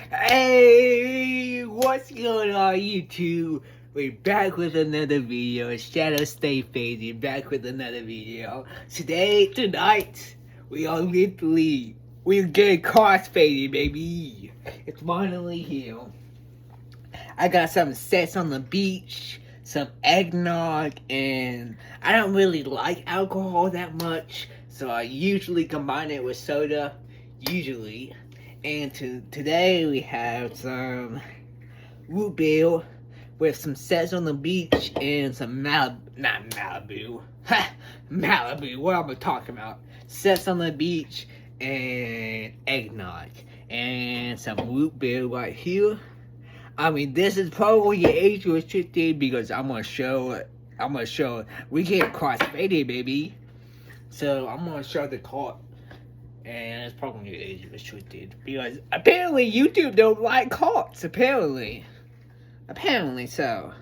Hey, what's going on YouTube? We're back with another video. Shadow Stay Faded, back with another video. Tonight, we're getting crossfaded, baby. It's finally here. I got some sets on the beach, some eggnog, and I don't really like alcohol that much, so I usually combine it with soda, usually. And today we have some root beer with some sets on the beach and some Malibu, what am I talking about? Sets on the beach and eggnog and some root beer right here. I mean, this is probably age restricted because I'm gonna show we get crossfaded, baby. So I'm gonna show the cart, and it's probably age restricted because apparently YouTube don't like carts. Apparently so.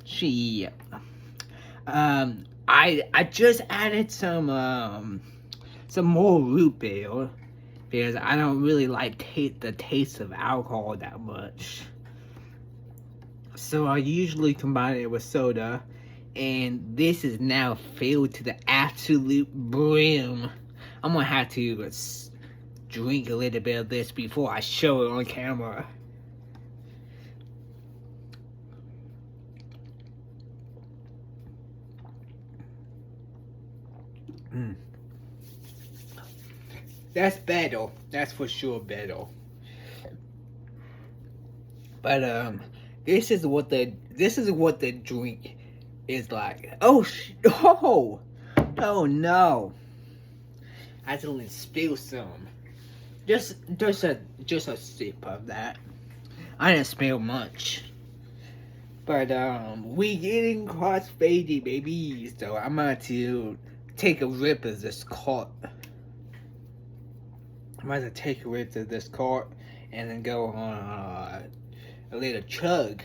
She, I just added some more root beer, because I don't really like the taste of alcohol that much. So I usually combine it with soda, and this is now filled to the absolute brim. I'm gonna have to drink a little bit of this before I show it on camera. That's better. That's for sure better. But this is what the drink is like. Oh no! I accidentally spilled some. Just a sip of that. I didn't spill much. But we getting crossfaded, baby. So I'm going to take a rip of this cart. I'm going to take a rip of this cart and then go on a little chug.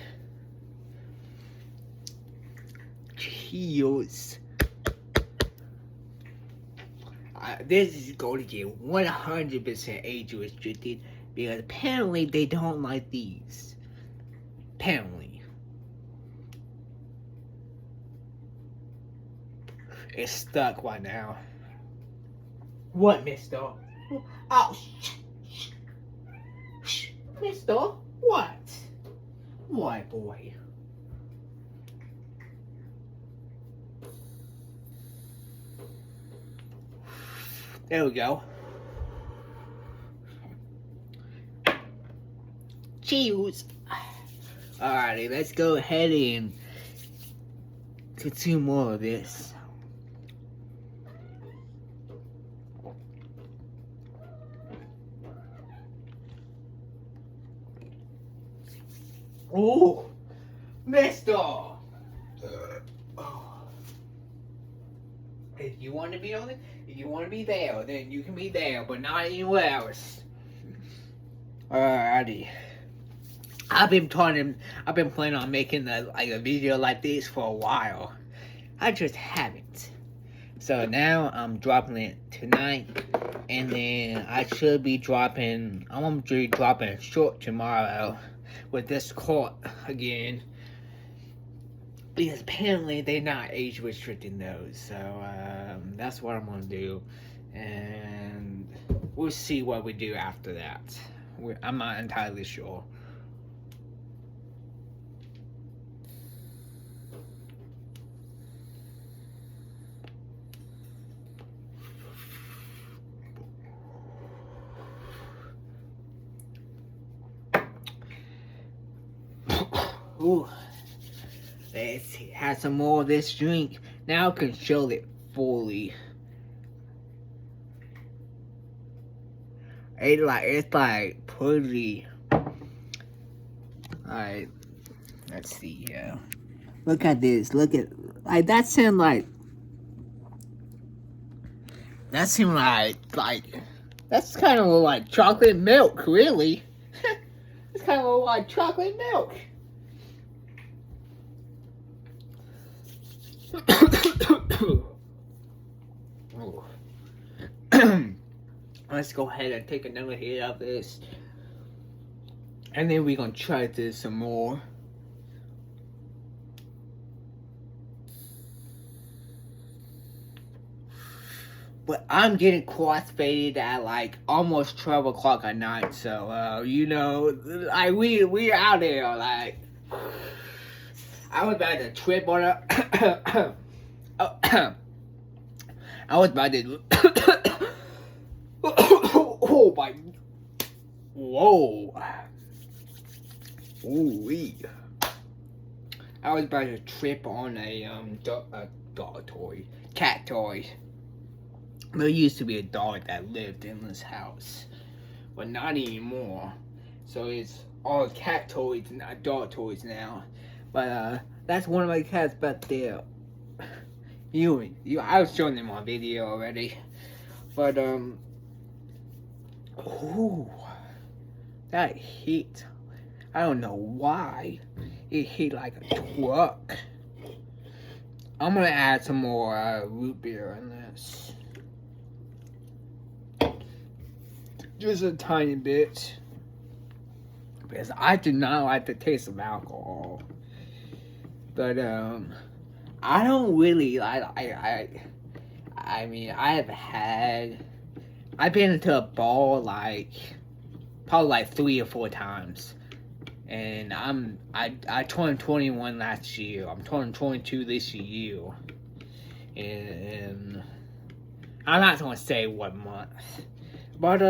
Cheers. This is going to get 100% age restricted because apparently they don't like these. Apparently. It's stuck right now. What, mister? Oh, mister? What? Why, boy? There we go. Cheers. Alrighty, let's go ahead and consume more of this. Oh, mister! If you want to be on it, if you want to be there, then you can be there, but not anywhere else. Alrighty. I've been planning on making a video like this for a while. I just haven't. So now I'm dropping it tonight, and then I'm gonna be dropping a short tomorrow with this cart again, because apparently they're not age restricting those. So that's what I'm gonna do, and we'll see what we do after that. I'm not entirely sure. Ooh. Let's have some more of this drink. Now I can show it fully. It's like pretty. Alright, let's see here. Look at this. Look at that seemed like that's kind of like chocolate milk, really. It's kind of like chocolate milk. let's go ahead and take another hit of this. And then we're gonna try this some more. But I'm getting crossfaded at like almost 12 o'clock at night, so you know, like we out there like I was about to trip on a I was about to oh my whoa. Ooh-wee. I was about to trip on a dog toy, cat toy. There used to be a dog that lived in this house, but not anymore. So it's all cat toys and not dog toys now. But that's one of my cats back there. I was showing them on video already. But ooh, that hit. I don't know why it hit like a truck. I'm gonna add some more root beer in this. Just a tiny bit. Because I do not like the taste of alcohol. But I don't really I mean I've been into a bar like probably like 3 or 4 times. And I turned 21 last year. I'm turning 22 this year. And I'm not gonna say what month. But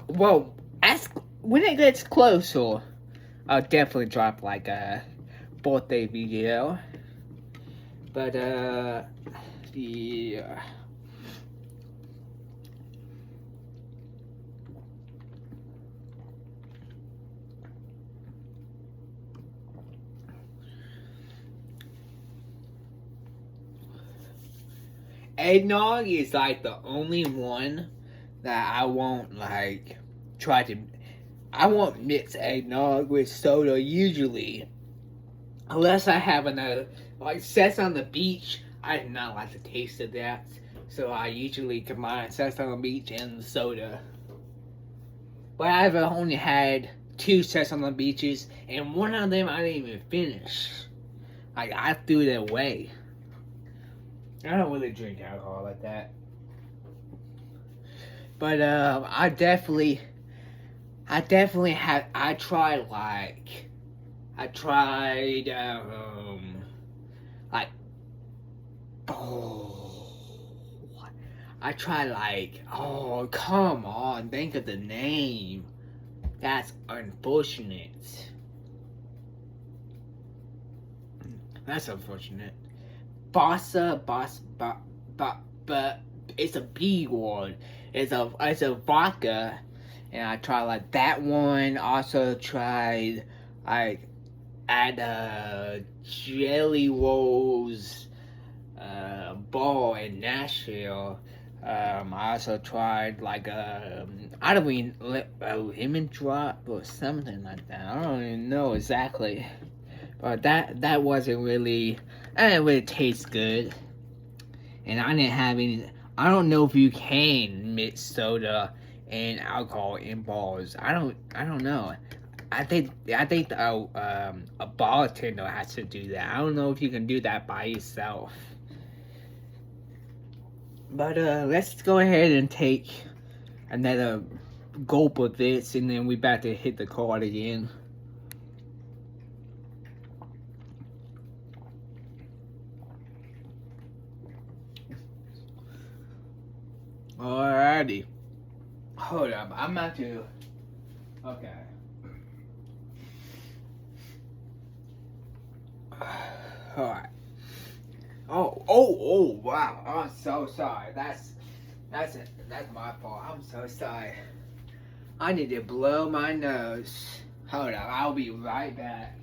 well, when it gets closer, I'll definitely drop like a birthday video. But yeah. Eggnog is like the only one that I won't like try to. I won't mix eggnog with soda usually, unless I have another like Sex on the Beach. I do not like the taste of that, so I usually combine Sex on the Beach and soda. But I've only had 2 Sex on the Beaches, and one of them I didn't even finish. Like I threw it away. I don't really drink alcohol like that. But I definitely have. I tried like oh come on, think of the name. That's unfortunate. That's unfortunate. But it's a B word. It's a vodka, and I tried like that one. Also tried like at Jelly Rolls bar in Nashville. I also tried like a lemon drop or something like that. I don't even know exactly. But that wasn't really, I didn't really taste good. And I didn't have any, I don't know if you can mix soda and alcohol in bars. I don't know. I think a bartender has to do that. I don't know if you can do that by yourself. But let's go ahead and take another gulp of this, and then we about to hit the card again. Alrighty. Hold up, I'm about to. Okay. Alright. Oh, wow. I'm so sorry. That's my fault. I'm so sorry. I need to blow my nose. Hold up, I'll be right back.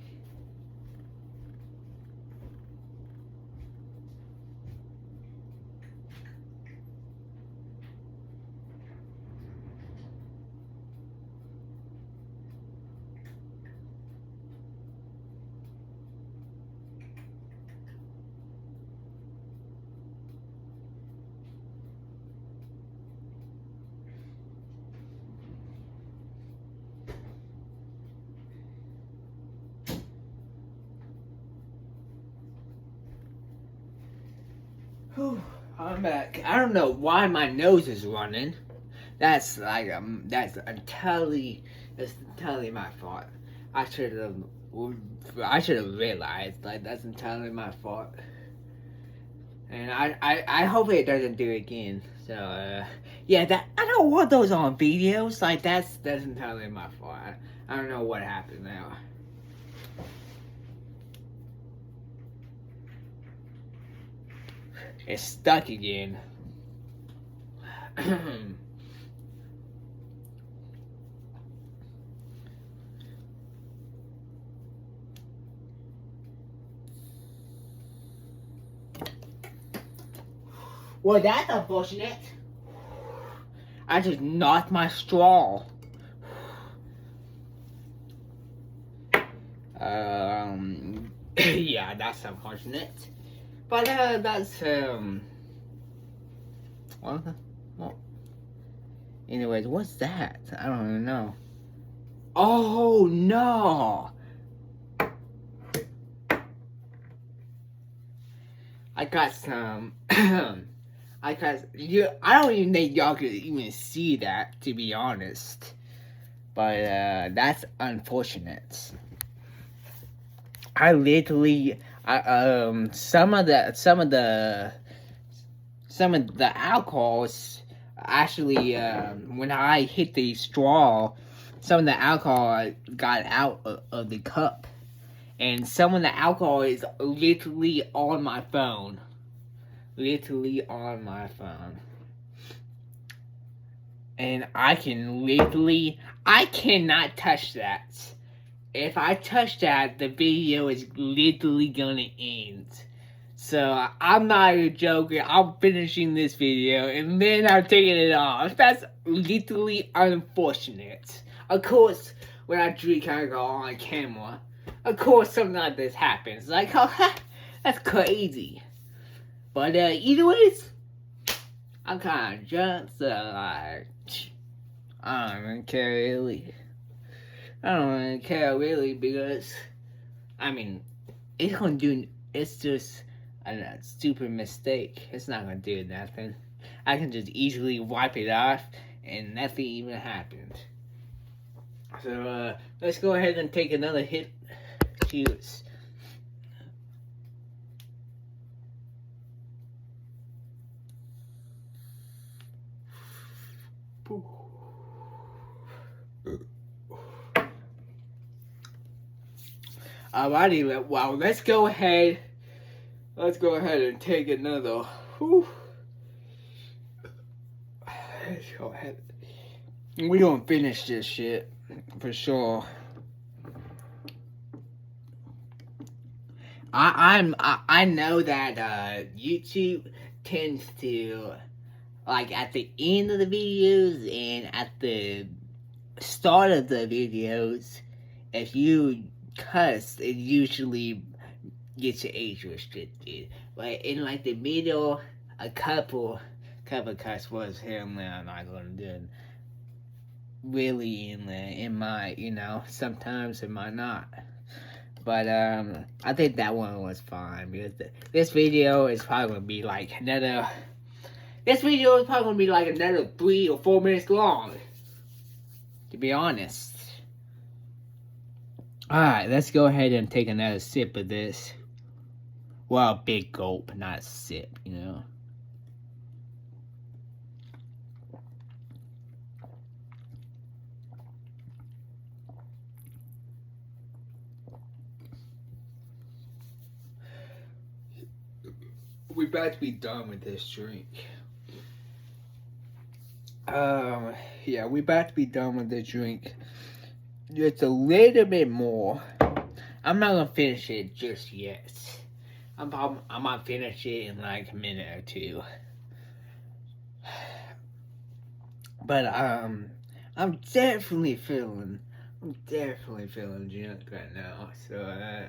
Whew, I'm back. I don't know why my nose is running. That's entirely my fault. I should have realized like that's entirely my fault. And I hope it doesn't do it again. So yeah, that I don't want those on videos. Like that's entirely my fault. I don't know what happened now. It's stuck again. Well, that's unfortunate. I just knocked my straw. Yeah, that's unfortunate. But that's well, anyways, what's that? I don't even know. Oh no! I got some. I don't even think y'all could even see that, to be honest. But that's unfortunate. I literally, some of the alcohols actually, when I hit the straw, some of the alcohol got out of the cup, and some of the alcohol is literally on my phone. Literally on my phone. And I cannot touch that. If I touch that, the video is literally gonna end. So I'm not even joking. I'm finishing this video and then I'm taking it off. That's literally unfortunate. Of course, when I drink alcohol on camera, of course something like this happens. Like, oh, that's crazy. But either ways, I'm kind of drunk, so like, I don't even care really. I don't even care really because, I mean, it's just a stupid mistake. It's not gonna do nothing. I can just easily wipe it off and nothing even happened. So let's go ahead and take another hit. Cheers. Alrighty, well, let's go ahead and take another. Whew. Let's go ahead. We gonna finish this shit for sure. I know that YouTube tends to, like, at the end of the videos and at the start of the videos, if you cuss, it usually gets your age restricted. But in like the middle, a couple cuss words here and there I'm not gonna do. Really in my, sometimes it might not. But I think that one was fine because this video is probably gonna be like another. This video is probably gonna be like another 3 or 4 minutes long. To be honest. Alright, let's go ahead and take another sip of this. Well, a big gulp, not a sip, We're about to be done with this drink. Yeah, we're about to be done with the drink. Just a little bit more. I'm not gonna finish it just yet. I might finish it in like a minute or two. But I'm definitely feeling drunk right now. So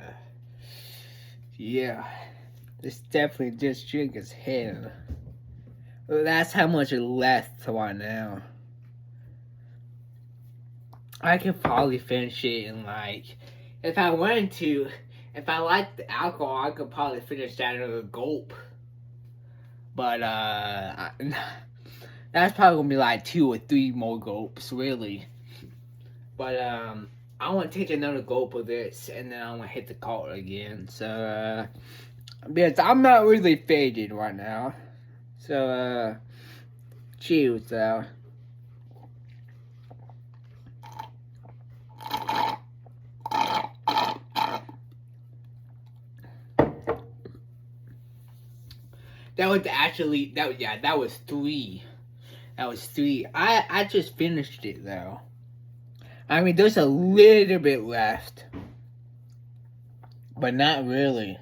yeah, this drink is hell. That's how much is left right now. I could probably finish it in like, if I wanted to, if I liked the alcohol, I could probably finish that in a gulp. But that's probably gonna be like 2 or 3 more gulps, really. But I want to take another gulp of this, and then I want to hit the cart again. So because I'm not really faded right now. So cheers, though. That was actually that was 3. That was 3. I just finished it though. I mean, there's a little bit left, but not really.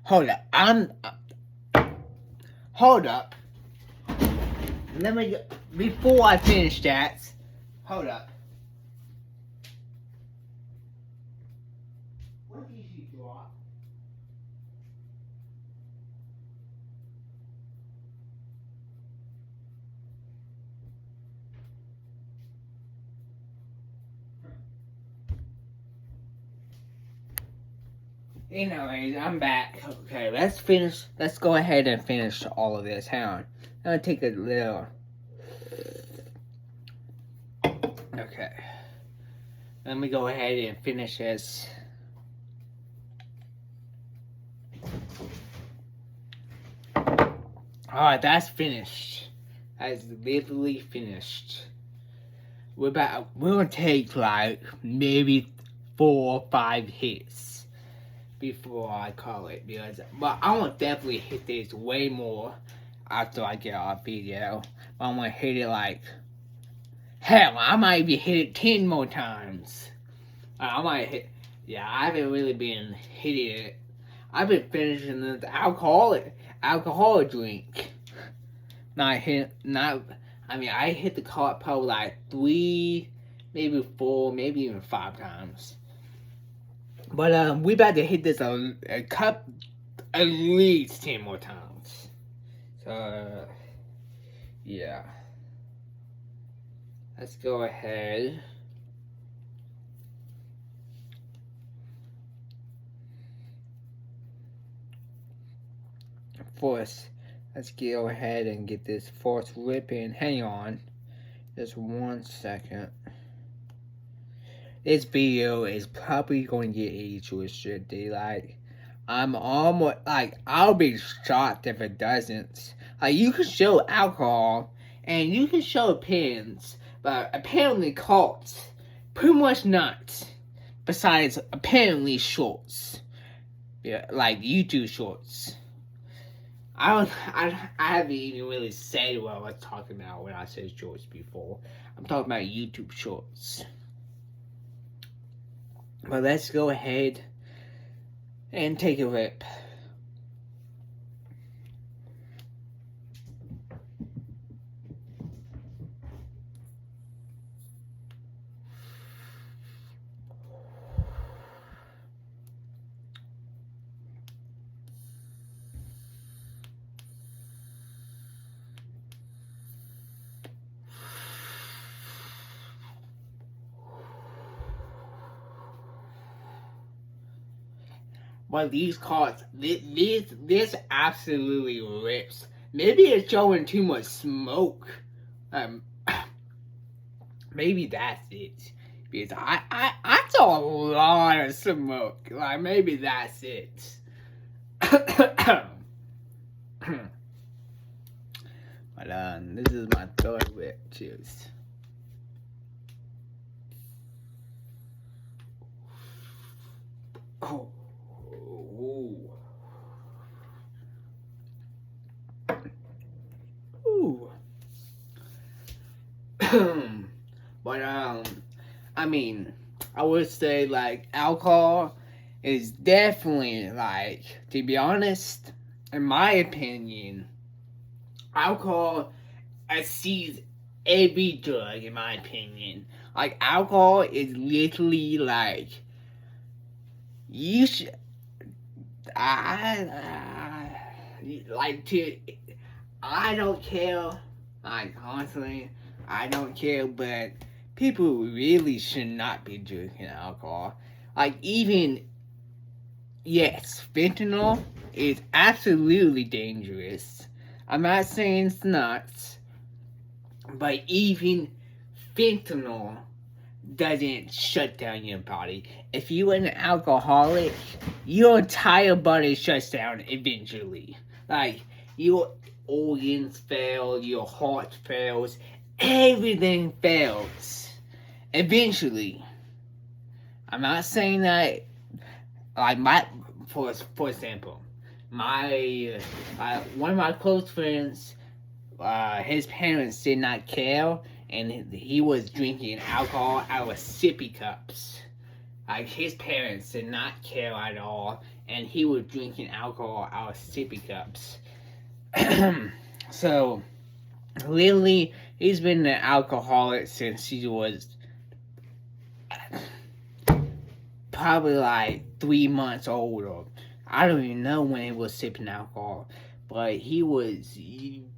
Hold up, hold up. Let me before I finish that. Hold up. What did you drop? Anyways, I'm back. Okay, let's finish. Let's go ahead and finish all of this. Hang on. I'm gonna take a little. Okay. Let me go ahead and finish this. Alright, that's finished. That's literally finished. We're gonna take like maybe 4 or 5 hits before I call it, but I want to definitely hit this way more after I get off video. I'm gonna hit it like hell. I might even hit it 10 more times. I might hit. Yeah, I haven't really been hitting it. I've been finishing the alcoholic drink. I mean, I hit the cart probably like 3, maybe 4, maybe even 5 times. But we about to hit this a cup at least 10 more times. So yeah, let's go ahead. First, let's go ahead and get this fourth rip in. Hang on, just 1 second. This video is probably going to get age restricted. Like, I'm almost like I'll be shocked if it doesn't. Like, you can show alcohol and you can show pins, but apparently carts, pretty much not. Besides, apparently shorts, yeah, like YouTube shorts. I haven't even really said what I was talking about when I said shorts before. I'm talking about YouTube shorts. But let's go ahead and take a rip. But these cards, this absolutely rips. Maybe it's showing too much smoke. Maybe that's it. Because I saw a lot of smoke. Like, maybe that's it. But this is my third rip. Cheers. Oh. Ooh. But I mean, I would say like alcohol is definitely like, to be honest, in my opinion, alcohol exceeds every drug in my opinion. Like, alcohol is literally like, you should I don't care. Like, honestly, I don't care, but people really should not be drinking alcohol. Like, even, yes, fentanyl is absolutely dangerous. I'm not saying it's not, but even fentanyl doesn't shut down your body. If you're an alcoholic, your entire body shuts down eventually. Like, your organs fail, your heart fails, everything fails. Eventually. I'm not saying that, like, for example, one of my close friends, his parents did not care, and he was drinking alcohol out of sippy cups. Like, his parents did not care at all, and he was drinking alcohol out of sippy cups. So, literally, he's been an alcoholic since he was probably like 3 months old, or I don't even know when he was sipping alcohol, but he was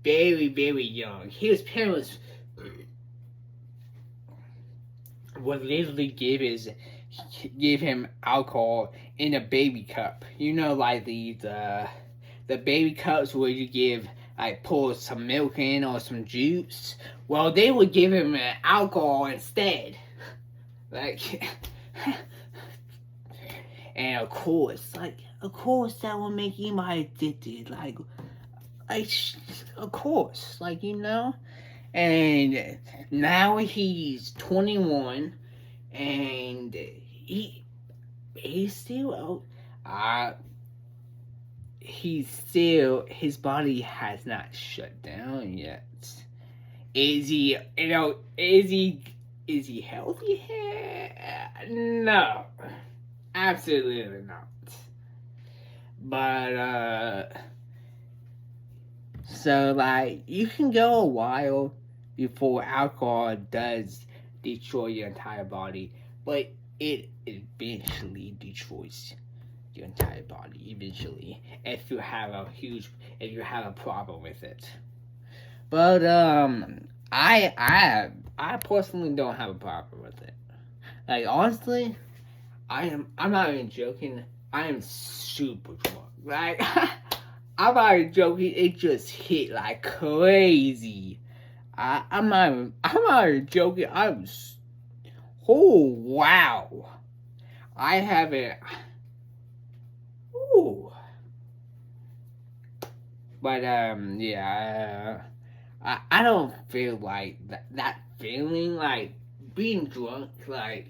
very, very young. His parents would literally give him alcohol in a baby cup. You know, like the baby cups where you give, like, pour some milk in or some juice. Well, they would give him alcohol instead. Like, and of course that will make anybody addicted. Like, of course, like, you know. And now he's 21, and he's still his body has not shut down yet. Is he healthy? No, absolutely not. But so, like, you can go a while before alcohol does destroy your entire body, but it eventually destroys your entire body eventually if you have a problem with it. But I personally don't have a problem with it. Like, honestly, I'm not even joking. I am super drunk. Like, I'm not even joking. It just hit like crazy. I'm not even joking. Oh wow. I haven't. Ooh. But yeah. I don't feel like that feeling, like being drunk, like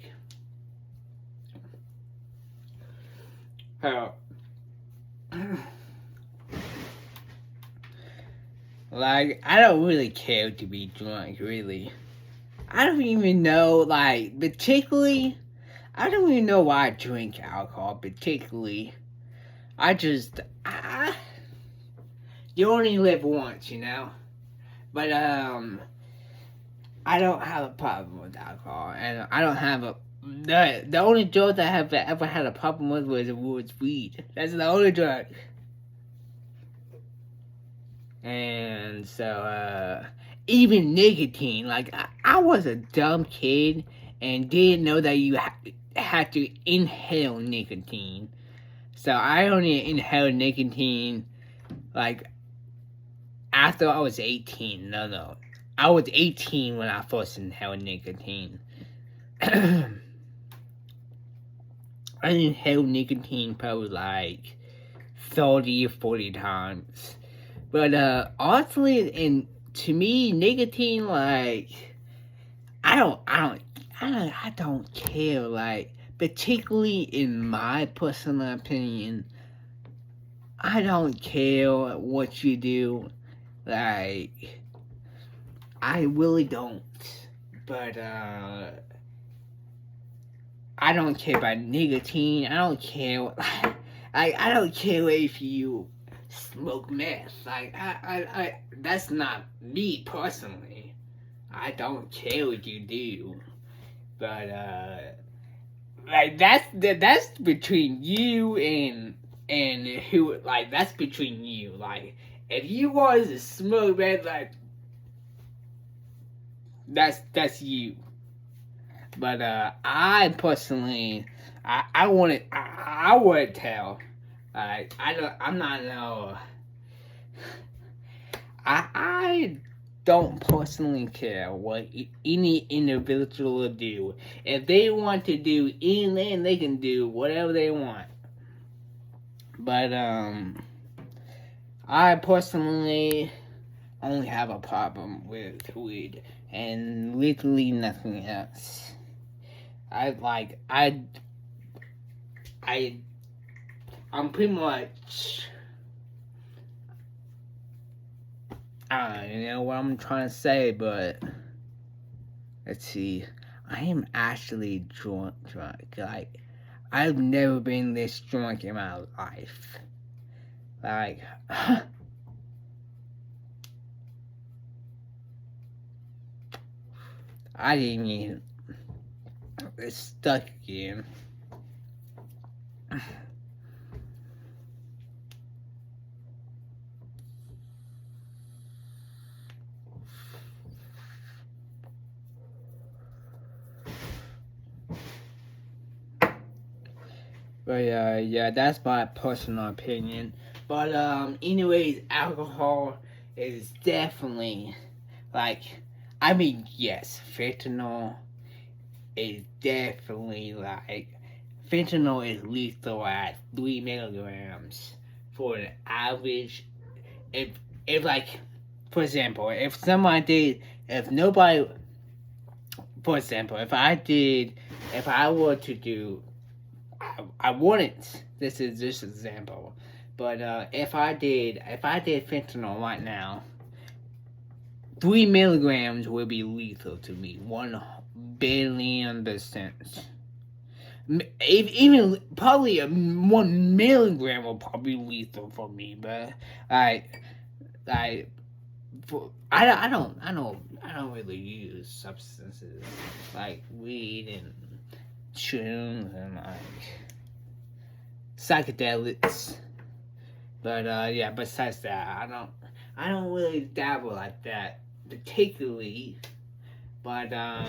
like, I don't really care to be drunk, really. I don't even know, like, particularly, I don't even know why I drink alcohol, particularly. You only live once, you know? But, I don't have a problem with alcohol, and I don't have the only drug that I have ever had a problem with was weed. That's the only drug. And so, even nicotine, like, I was a dumb kid and didn't know that you had to inhale nicotine. So I only inhaled nicotine, like, after I was 18. No. I was 18 when I first inhaled nicotine. I inhaled nicotine probably like 30 or 40 times. But honestly, and to me, nicotine, like, I don't care. Like, particularly in my personal opinion, I don't care what you do. Like, I really don't. But I don't care about nicotine. I don't care. I don't care if you smoke meth. Like, I that's not me personally. I don't care what you do. But like, that's between you and who, like, that's between you. Like, if you want to smoke meth, like, that's you. But I personally, I wouldn't tell. I'm not no. I don't personally care what any individual will do. If they want to do anything, they can do whatever they want. But I personally only have a problem with weed and literally nothing else. I'm pretty much, I don't know what I'm trying to say, but let's see. I am actually drunk. Like, I've never been this drunk in my life. Like, I didn't even. It's stuck again. But yeah, that's my personal opinion. But anyways, alcohol is definitely like, I mean, yes, fentanyl is definitely like, fentanyl is lethal at 3 milligrams for an average. If like, for example, if nobody, for example, if I were to do, I wouldn't. This is just an example. But if I did fentanyl right now, 3 milligrams would be lethal to me. 1,000,000,000%. Even probably 1 milligram will probably be lethal for me. But I don't really use substances like weed and shrooms and like psychedelics. But yeah, besides that, I don't really dabble like that particularly. But I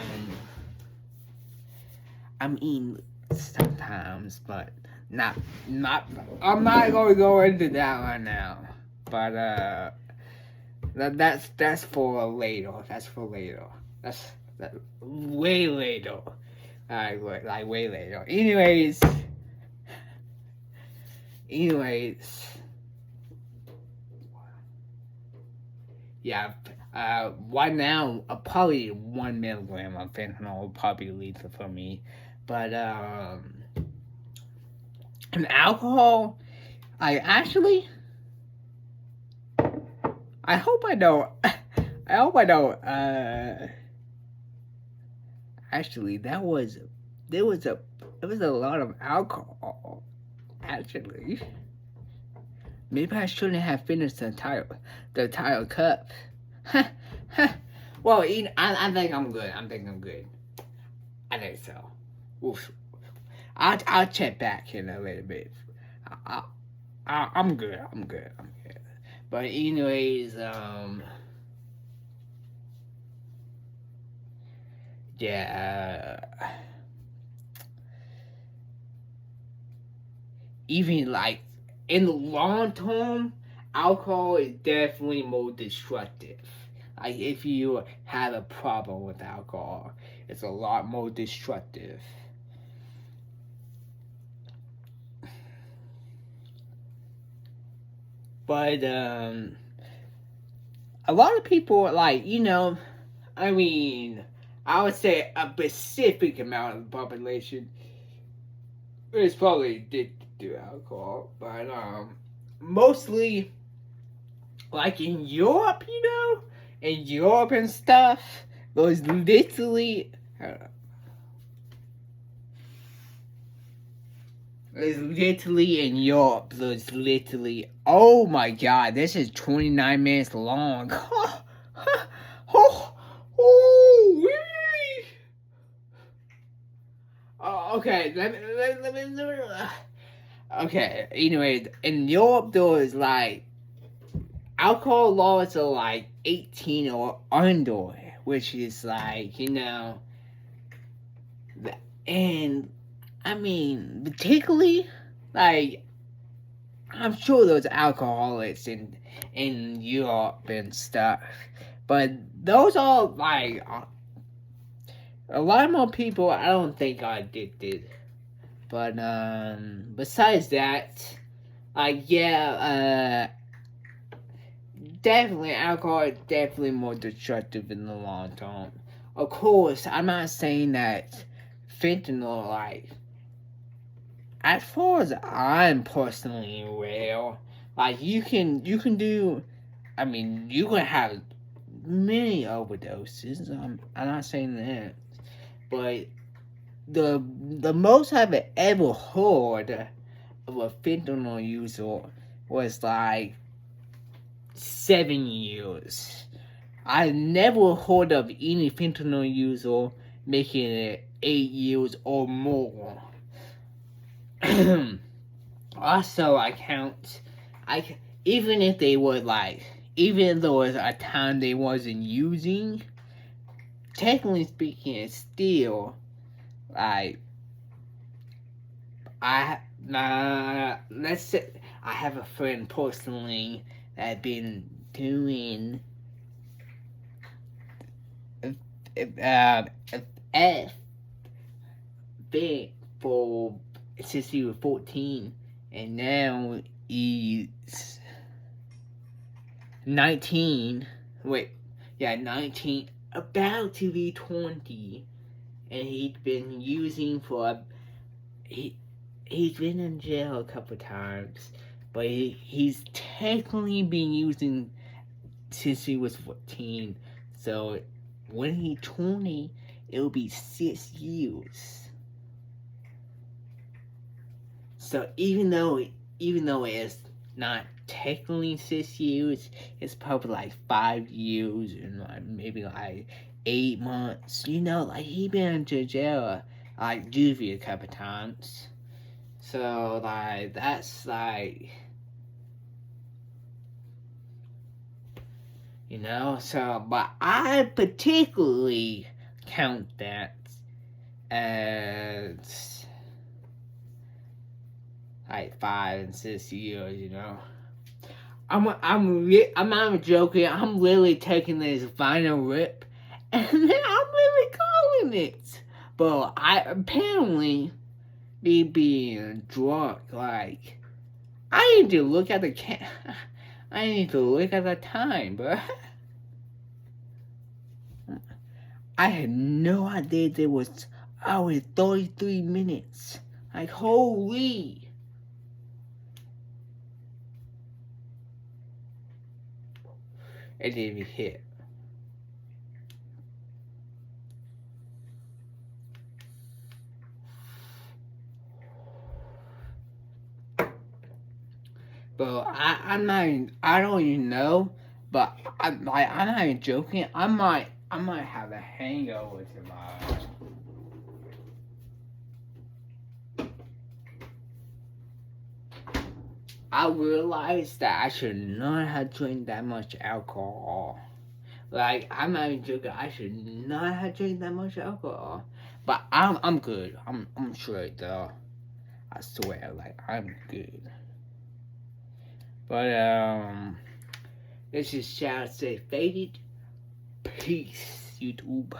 mean sometimes, but not. I'm not gonna go into that right now. But that's for later. That's for later. That's way later. Like way later. Anyways, yeah. Right now, probably 1 milligram of fentanyl will probably lethal for me. But and alcohol, I hope I don't. I hope I don't. Actually, there was a lot of alcohol. Actually, maybe I shouldn't have finished the entire cup. Well, I think I'm good. I think so. Oof. I'll check back in a little bit. I'm good. But anyways, yeah. Even like in the long term, alcohol is definitely more destructive. Like if you have a problem with alcohol, it's a lot more destructive. But a lot of people I mean, I would say a specific amount of the population is probably addicted to alcohol, but mostly like in Europe, and stuff, there's literally in Europe, there's literally, oh my god, this is 29 minutes long. Okay, let me. Okay, anyway, in Europe, there is like alcohol laws are like 18 or under, which is like, and I mean, particularly, like, I'm sure there's alcoholics in Europe and stuff, but those are like a lot more people. I don't think are addicted. But besides that, definitely alcohol is definitely more destructive in the long term. Of course, I'm not saying that fentanyl, like, as far as I'm personally aware, like you can do. I mean, you can have many overdoses. I'm not saying that, but the most I've ever heard of a fentanyl user was like 7 years. I never heard of any fentanyl user making it 8 years or more. Also, even if they were like, even if there was a time they wasn't using, technically speaking, it's still like let's say I have a friend personally that been doing F bit for since he was 14, and now he's 19. Wait, yeah, 19, about to be 20, and he's been using for he's been in jail a couple times, but he's technically been using since he was 14. So when he's 20, it'll be 6 years. So even though it's not technically 6 years, it's probably like 5 years and like maybe like 8 months. You know, like he been to jail like juvie a couple times. So like that's like, you know, so but I particularly count that as like 5 and 6 years, you know. I'm not even joking. I'm literally taking this vinyl rip, and then I'm really calling it. But I apparently be being drunk. Like I need to look at the I need to look at the time, bro. I had no idea there was 33 minutes. Like holy. It didn't even hit. But I'm not even, I don't even know. But I'm not even joking. I might have a hangover tomorrow. I realized that I should not have drank that much alcohol. Like I'm not even joking. I should not have drank that much alcohol. But I'm good. I'm straight though. I swear, like I'm good. But this is Shadow Stay Faded. Peace, YouTube.